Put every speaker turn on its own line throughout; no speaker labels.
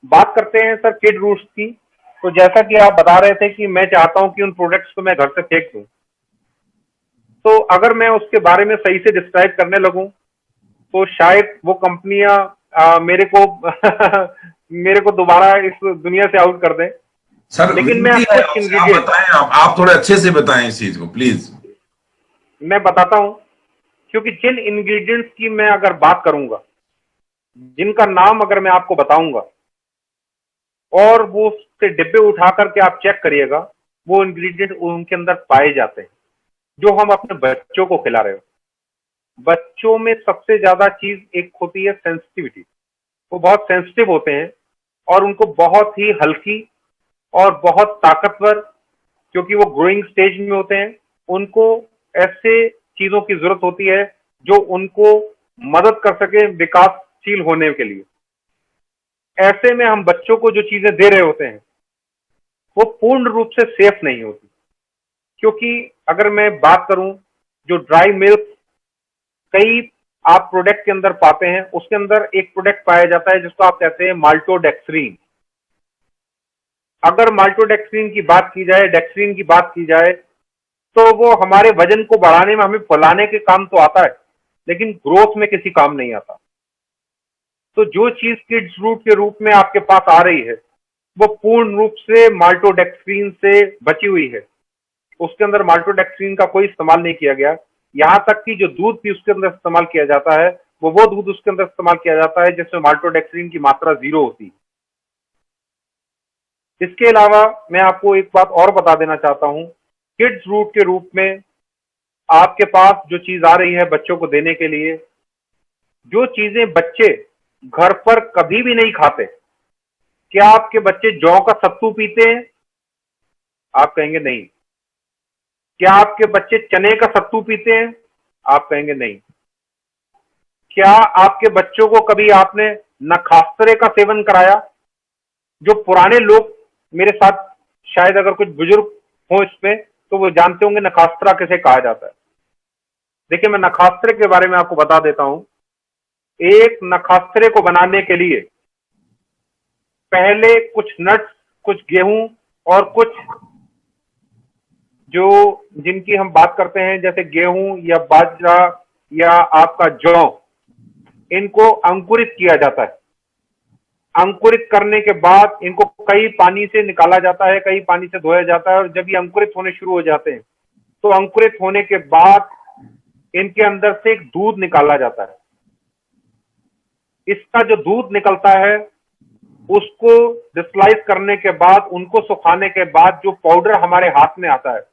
बात करते हैं सर किड रूट्स की। तो जैसा कि आप बता रहे थे कि मैं चाहता हूं कि उन प्रोडक्ट्स को मैं घर से फेंक दूं, तो अगर मैं उसके बारे में सही से डिस्क्राइब करने लगूं तो शायद वो कंपनियां मेरे को मेरे को दोबारा इस दुनिया से आउट कर दें।
सर
लेकिन मैं
विनती
आप
है
कुछ
आपसे, आप
इंग्रेडिएंट
बताएं, आप थोड़े अच्छे से बताएं इस चीज को प्लीज।
मैं बताता हूं, क्योंकि जिन इंग्रेडिएंट्स की मैं अगर बात करूंगा, जिनका नाम अगर मैं आपको बताऊंगा और वो उसके डिब्बे उठा करके आप चेक करिएगा, वो इंग्रेडिएंट उनके अंदर पाए जाते हैं जो हम अपने बच्चों को खिला रहे हो। बच्चों में सबसे ज्यादा चीज एक होती है सेंसिटिविटी। वो बहुत सेंसिटिव होते हैं और उनको बहुत ही हल्की और बहुत ताकतवर, क्योंकि वो ग्रोइंग स्टेज में होते हैं, उनको ऐसे चीजों की जरूरत होती है जो उनको मदद कर सके विकासशील होने के लिए। ऐसे में हम बच्चों को जो चीजें दे रहे होते हैं वो पूर्ण रूप से सेफ नहीं होती। क्योंकि अगर मैं बात करूं, जो ड्राई मिल्क कई आप प्रोडक्ट के अंदर पाते हैं, उसके अंदर एक प्रोडक्ट पाया जाता है जिसको आप कहते हैं माल्टोडेक्सरीन। अगर माल्टोडेक्सरीन की बात की जाए, डेक्सरीन की बात की जाए, तो वो हमारे वजन को बढ़ाने में, हमें फुलाने के काम तो आता है, लेकिन ग्रोथ में किसी काम नहीं आता। तो जो चीज किड्स रूट के रूप में आपके पास आ रही है वो पूर्ण रूप से माल्टोडेक्सट्रीन से बची हुई है। उसके अंदर माल्टोडेक्सट्रीन का कोई इस्तेमाल नहीं किया गया। यहां तक कि जो दूध भी उसके अंदर इस्तेमाल किया जाता है वो दूध उसके अंदर इस्तेमाल किया जाता है जिसमें माल्टोडेक्सट्रीन की मात्रा 0 होती है। इसके अलावा मैं आपको एक बात और बता देना चाहता हूं, किड्स रूट के रूप में आपके पास जो चीज आ रही है बच्चों को देने के लिए, जो चीजें बच्चे घर पर कभी भी नहीं खाते। क्या आपके बच्चे जौ का सत्तू पीते हैं? आप कहेंगे नहीं। क्या आपके बच्चे चने का सत्तू पीते हैं? आप कहेंगे नहीं। क्या आपके बच्चों को कभी आपने नखास्त्रे का सेवन कराया? जो पुराने लोग मेरे साथ, शायद अगर कुछ बुजुर्ग हो इसमें, तो वो जानते होंगे नखास्त्रा किसे कहा जाता है। देखिए, मैं नखास्त्रे के बारे में आपको बता देता हूं। एक नखास्त्रे को बनाने के लिए पहले कुछ नट्स, कुछ गेहूं और कुछ जो जिनकी हम बात करते हैं जैसे गेहूं या बाजरा या आपका जौ, इनको अंकुरित किया जाता है। अंकुरित करने के बाद इनको कई पानी से निकाला जाता है, कई पानी से धोया जाता है, और जब ये अंकुरित होने शुरू हो जाते हैं तो अंकुरित होने के बाद इनके अंदर से एक दूध निकाला जाता है। इसका जो दूध निकलता है उसको डिस्लाइस करने के बाद, उनको सुखाने के बाद जो पाउडर हमारे हाथ में आता है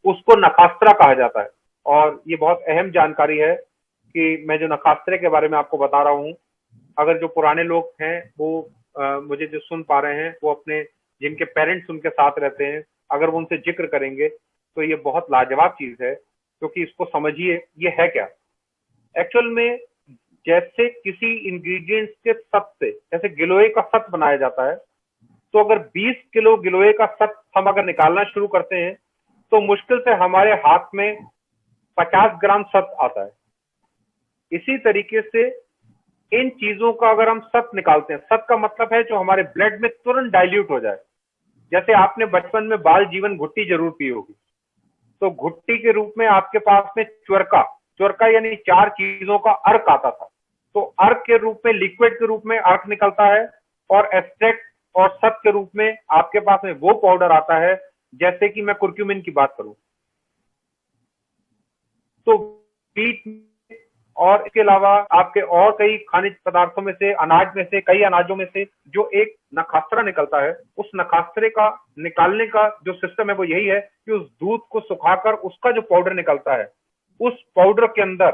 उसको नखास्त्रा कहा जाता है। और ये बहुत अहम जानकारी है कि मैं जो नखास्त्रे के बारे में आपको बता रहा हूं, अगर जो पुराने लोग हैं वो मुझे जो सुन पा रहे हैं, वो अपने जिनके पेरेंट्स उनके साथ रहते हैं, अगर वो उनसे जिक्र करेंगे तो ये बहुत लाजवाब चीज है। क्योंकि इसको समझिए, ये है क्या एक्चुअल में। जैसे किसी इंग्रेडिएंट्स के सत से, जैसे गिलोय का सत बनाया जाता है, तो अगर 20 किलो गिलोय का सत हम अगर निकालना शुरू करते हैं तो मुश्किल से हमारे हाथ में 50 ग्राम सत आता है। इसी तरीके से इन चीजों का अगर हम सत निकालते हैं, सत का मतलब है जो हमारे ब्लड में तुरंत डाइल्यूट हो जाए। जैसे आपने बचपन में बाल जीवन घुट्टी जरूर पी होगी, तो घुट्टी के रूप में आपके पास में च्वरका, च्वरका यानी 4 चीजों का अर्क आता था। तो अर्क के रूप में, लिक्विड के रूप में अर्क निकलता है, और एक्सट्रैक्ट और सत के रूप में आपके पास में वो पाउडर आता है। जैसे कि मैं कुर्क्यूमिन की बात करूं तो बीट, और इसके अलावा आपके और कई खनिज पदार्थों में से, अनाज में से, कई अनाजों में से जो एक नखास्त्रा निकलता है, उस नखास्त्रे का निकालने का जो सिस्टम है वो यही है कि उस दूध को सुखाकर उसका जो पाउडर निकलता है, उस पाउडर के अंदर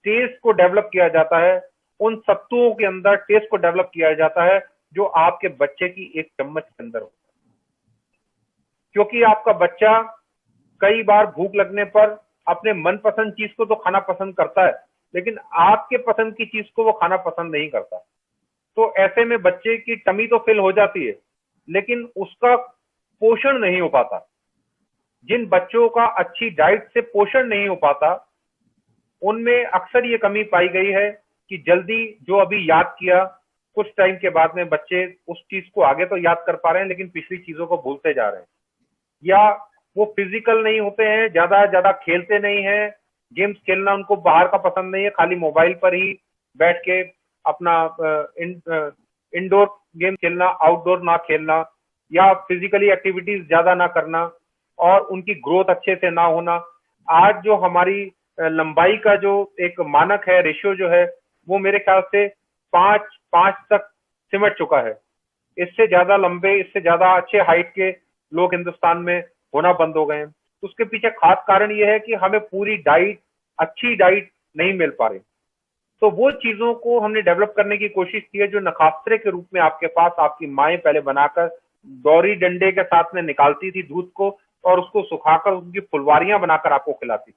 टेस्ट को डेवलप किया जाता है। उन सत्तुओं के अंदर टेस्ट को डेवलप किया जाता है जो आपके बच्चे की एक चम्मच के अंदर हो। क्योंकि आपका बच्चा कई बार भूख लगने पर अपने मनपसंद चीज को तो खाना पसंद करता है, लेकिन आपके पसंद की चीज को वो खाना पसंद नहीं करता। तो ऐसे में बच्चे की टमी तो फिल हो जाती है, लेकिन उसका पोषण नहीं हो पाता। जिन बच्चों का अच्छी डाइट से पोषण नहीं हो पाता, उनमें अक्सर ये कमी पाई गई है कि जल्दी, जो अभी याद किया, कुछ टाइम के बाद में बच्चे उस चीज को आगे तो याद कर पा रहे हैं लेकिन पिछली चीजों को भूलते जा रहे हैं, या वो फिजिकल नहीं होते हैं, ज्यादा ज्यादा खेलते नहीं है, गेम्स खेलना उनको बाहर का पसंद नहीं है, खाली मोबाइल पर ही बैठ के अपना इंडोर गेम खेलना, आउटडोर ना खेलना, या फिजिकली एक्टिविटीज ज्यादा ना करना, और उनकी ग्रोथ अच्छे से ना होना। आज जो हमारी लंबाई का जो एक मानक है, रेशियो जो है, वो मेरे ख्याल से 5 तक सिमट चुका है। इससे ज्यादा लंबे, इससे ज्यादा अच्छे हाइट के लोग हिंदुस्तान में होना बंद हो गए हैं। उसके पीछे खास कारण यह है कि हमें पूरी डाइट, अच्छी डाइट नहीं मिल पा रही। तो वो चीजों को हमने डेवलप करने की कोशिश की है जो नखास्त्रे के रूप में आपके पास आपकी माएं पहले बनाकर दौरी डंडे के साथ में निकालती थी दूध को, और उसको सुखाकर उनकी फुलवारियां बनाकर आपको खिलाती थी।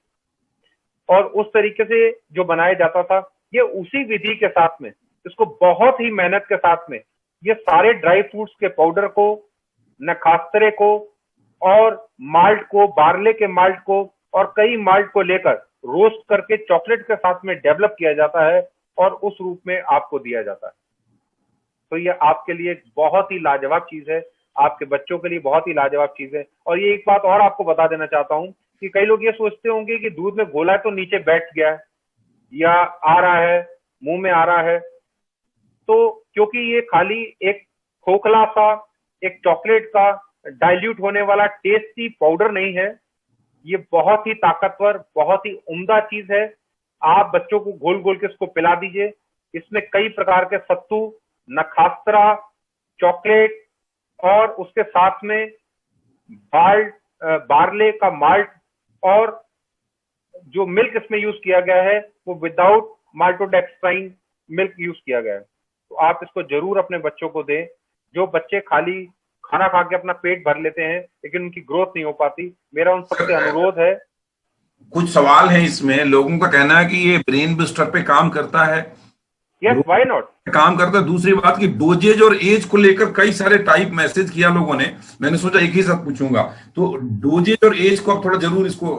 और उस तरीके से जो बनाया जाता था, ये उसी विधि के साथ में, इसको बहुत ही मेहनत के साथ में, ये सारे ड्राई फ्रूट्स के पाउडर को, नखास्त्रे को और माल्ट को, बार्ले के माल्ट को और कई माल्ट को लेकर रोस्ट करके चॉकलेट के साथ में डेवलप किया जाता है और उस रूप में आपको दिया जाता है। तो ये आपके लिए बहुत ही लाजवाब चीज है, आपके बच्चों के लिए बहुत ही लाजवाब चीज है। और ये एक बात और आपको बता देना चाहता हूं कि कई लोग ये सोचते होंगे कि दूध में घोला है तो नीचे बैठ गया है या आ रहा है, मुंह में आ रहा है। तो क्योंकि ये खाली एक खोखला सा एक चॉकलेट का डाइल्यूट होने वाला टेस्टी पाउडर नहीं है, ये बहुत ही ताकतवर, बहुत ही उम्दा चीज है। आप बच्चों को घोल घोल के इसको पिला दीजिए। इसमें कई प्रकार के सत्तू, नखास्त्रा, चॉकलेट और उसके साथ में बार्ले का माल्ट, और जो मिल्क इसमें यूज किया गया है वो विदाउट माल्टोडेक्स्ट्राइन मिल्क यूज किया गया है। तो आप इसको जरूर अपने बच्चों को दें। जो बच्चे खाली खाना खा के अपना पेट भर लेते हैं लेकिन उनकी ग्रोथ नहीं हो पाती, मेरा उन सबसे अनुरोध है।
कुछ सवाल है इसमें, लोगों का कहना है कि ये ब्रेन बूस्टर पे काम करता है।
यस, व्हाई नॉट,
काम करता है। दूसरी बात की डोजेज और एज को लेकर कई सारे टाइप मैसेज किया लोगों ने, मैंने सोचा एक ही साथ पूछूंगा। तो डोजेज और एज को आप थोड़ा जरूर इसको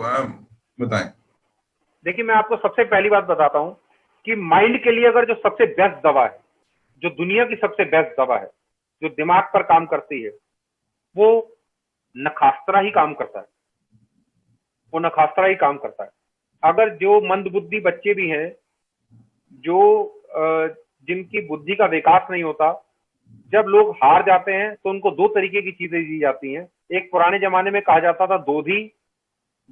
बताएं।
देखिए, मैं आपको सबसे पहली बात बताता हूं कि माइंड के लिए अगर जो सबसे बेस्ट दवा है, जो दुनिया की सबसे बेस्ट दवा है, जो दिमाग पर काम करती है, वो नखास्त्रा ही काम करता है। वो नखास्त्रा ही काम करता है। अगर जो मंदबुद्धि बच्चे भी हैं, जो जिनकी बुद्धि का विकास नहीं होता, जब लोग हार जाते हैं तो उनको दो तरीके की चीजें दी जाती हैं। एक पुराने जमाने में कहा जाता था दोधी,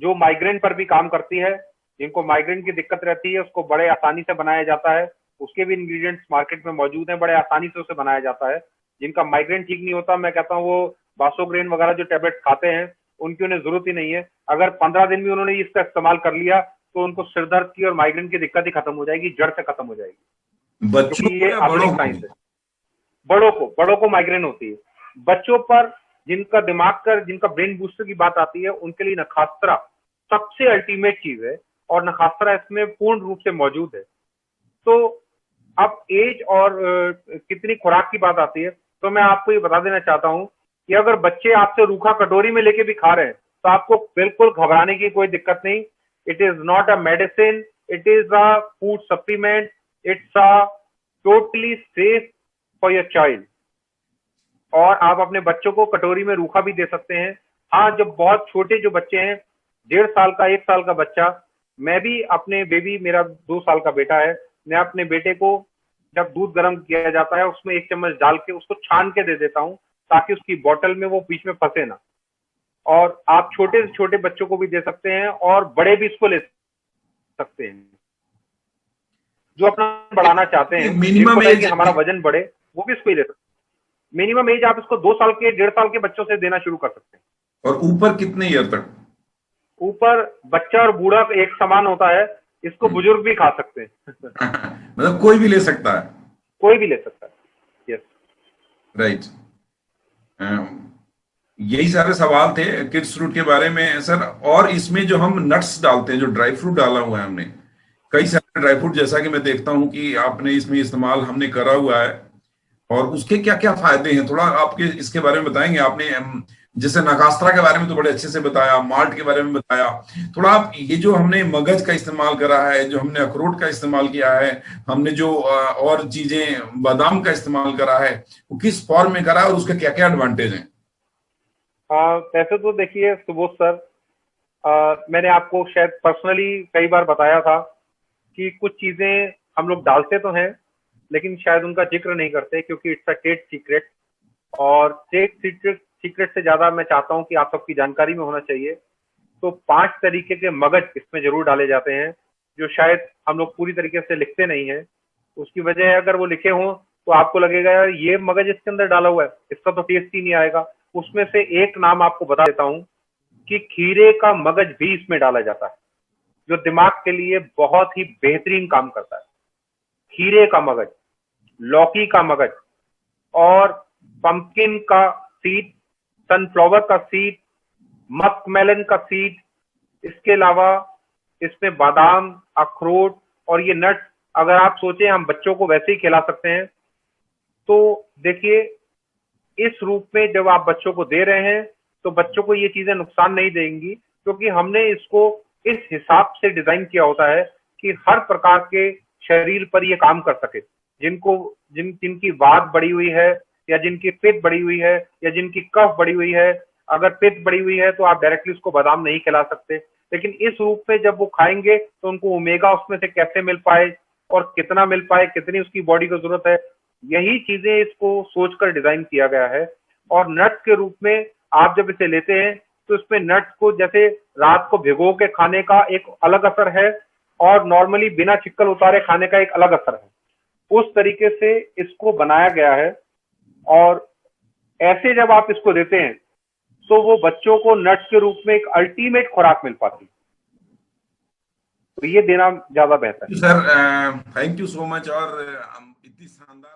जो माइग्रेन पर भी काम करती है। जिनको माइग्रेन की दिक्कत रहती है उसको बड़े आसानी से बनाया जाता है, उसके भी इंग्रेडिएंट्स मार्केट में मौजूद हैं, बड़े आसानी से उसे बनाया जाता है। जिनका माइग्रेन ठीक नहीं होता, मैं कहता हूँ वो बासोग्रेन वगैरह जो टेबलेट खाते हैं उनकी उन्हें जरूरत ही नहीं है। अगर 15 दिन भी उन्होंने इसका इस्तेमाल कर लिया तो उनको सिरदर्द की और माइग्रेन की दिक्कत ही खत्म हो जाएगी, जड़ से खत्म हो जाएगी।
बच्चों
ये आधुनिक साइंस है। बड़ों को माइग्रेन होती है। बच्चों पर जिनका दिमाग का, जिनका ब्रेन बूस्टर की बात आती है, उनके लिए नखास्त्रा सबसे अल्टीमेट चीज है और नखास्त्रा इसमें पूर्ण रूप से मौजूद है। तो अब एज और कितनी खुराक की बात आती है, तो मैं आपको ये बता देना चाहता हूं कि अगर बच्चे आपसे रूखा कटोरी में लेके भी खा रहे हैं तो आपको बिल्कुल घबराने की कोई दिक्कत नहीं। It is not a medicine, it is a food supplement, it's a totally safe for your child. और आप अपने बच्चों को कटोरी में रूखा भी दे सकते हैं। हाँ, जब बहुत छोटे जो बच्चे हैं, 1.5 साल का, 1 साल का बच्चा, मैं भी अपने बेबी, मेरा 2 साल का बेटा है, मैं अपने बेटे को जब दूध गर्म किया जाता है उसमें 1 चम्मच डाल के उसको छान के दे देता हूँ ताकि उसकी बोतल में वो बीच में फंसे ना। और आप छोटे से छोटे बच्चों को भी दे सकते हैं और बड़े भी इसको ले सकते हैं जो अपना बढ़ाना चाहते हैं,
मिनिमम एज
हमारा वजन बढ़े, वो भी इसको ही ले सकते हैं। मिनिमम एज आप इसको 2 साल के, 1.5 साल के बच्चों से देना शुरू कर सकते हैं।
और ऊपर कितने ईयर तक?
ऊपर बच्चा और बूढ़ा एक समान होता है, इसको बुजुर्ग भी खा सकते हैं।
मतलब कोई भी ले सकता है?
कोई भी ले सकता है। Yes,
right. यही सारे सवाल थे किड्स फ्रूट के बारे में सर। और इसमें जो हम नट्स डालते हैं, जो ड्राई फ्रूट डाला हुआ है हमने, कई सारे ड्राई फ्रूट, जैसा कि मैं देखता हूं कि आपने इसमें इस्तेमाल हमने करा हुआ है, और उसके क्या क्या फायदे हैं, थोड़ा आपके इसके बारे में बताएंगे? आपने जैसे नकास्त्रा के बारे में तो बड़े अच्छे से बताया, माल्ट के बारे में बताया। थोड़ा आप ये जो हमने मगज का इस्तेमाल करा है, जो हमने अखरोट का इस्तेमाल किया है, हमने जो और चीजें बादाम का इस्तेमाल करा है, वो किस फॉर्म में करा है और उसके क्या क्या एडवांटेज हैं?
वैसे तो देखिए सुबोध सर, मैंने आपको शायद पर्सनली कई बार बताया था कि कुछ चीजें हम लोग डालते तो हैं लेकिन शायद उनका जिक्र नहीं करते क्योंकि इट्स अ ट्रेड सीक्रेट। और ट्रेड सीक्रेट सीक्रेट से ज्यादा मैं चाहता हूं कि आप सबकी जानकारी में होना चाहिए। तो 5 तरीके के मगज इसमें जरूर डाले जाते हैं जो शायद हम लोग पूरी तरीके से लिखते नहीं है। उसकी वजह है अगर वो लिखे हों तो आपको लगेगा यार ये मगज इसके अंदर डाला हुआ है, इसका तो टेस्ट ही नहीं आएगा। उसमें से एक नाम आपको बता देता हूं कि खीरे का मगज भी इसमें डाला जाता है जो दिमाग के लिए बहुत ही बेहतरीन काम करता है। खीरे का मगज, लौकी का मगज और पंपकिन का सीड, सनफ्लावर का सीड, मस्कमेलन का सीड, इसके अलावा इसमें बादाम, अखरोट और ये नट्स अगर आप सोचें हम बच्चों को वैसे ही खिला सकते हैं। तो देखिए इस रूप में जब आप बच्चों को दे रहे हैं तो बच्चों को ये चीजें नुकसान नहीं देंगी क्योंकि हमने इसको इस हिसाब से डिजाइन किया होता है कि हर प्रकार के शरीर पर ये काम कर सके। जिनकी वात बढ़ी हुई है या जिनकी पित्त बढ़ी हुई है या जिनकी कफ बढ़ी हुई है, अगर पित्त बढ़ी हुई है तो आप डायरेक्टली उसको बादाम नहीं खिला सकते। लेकिन इस रूप में जब वो खाएंगे तो उनको ओमेगा उसमें से कैसे मिल पाए और कितना मिल पाए, कितनी उसकी बॉडी को जरूरत है, यही चीजें इसको सोचकर डिजाइन किया गया है। और नट्स के रूप में आप जब इसे लेते हैं तो इसमें नट्स को जैसे रात को भिगो के खाने का एक अलग असर है और नॉर्मली बिना चिक्कल उतारे खाने का एक अलग असर है। उस तरीके से इसको बनाया गया है और ऐसे जब आप इसको देते हैं तो वो बच्चों को नट्स के रूप में एक अल्टीमेट खुराक मिल पाती है। तो ये देना ज्यादा बेहतर है।
Sir thank you so much. और इतनी शानदार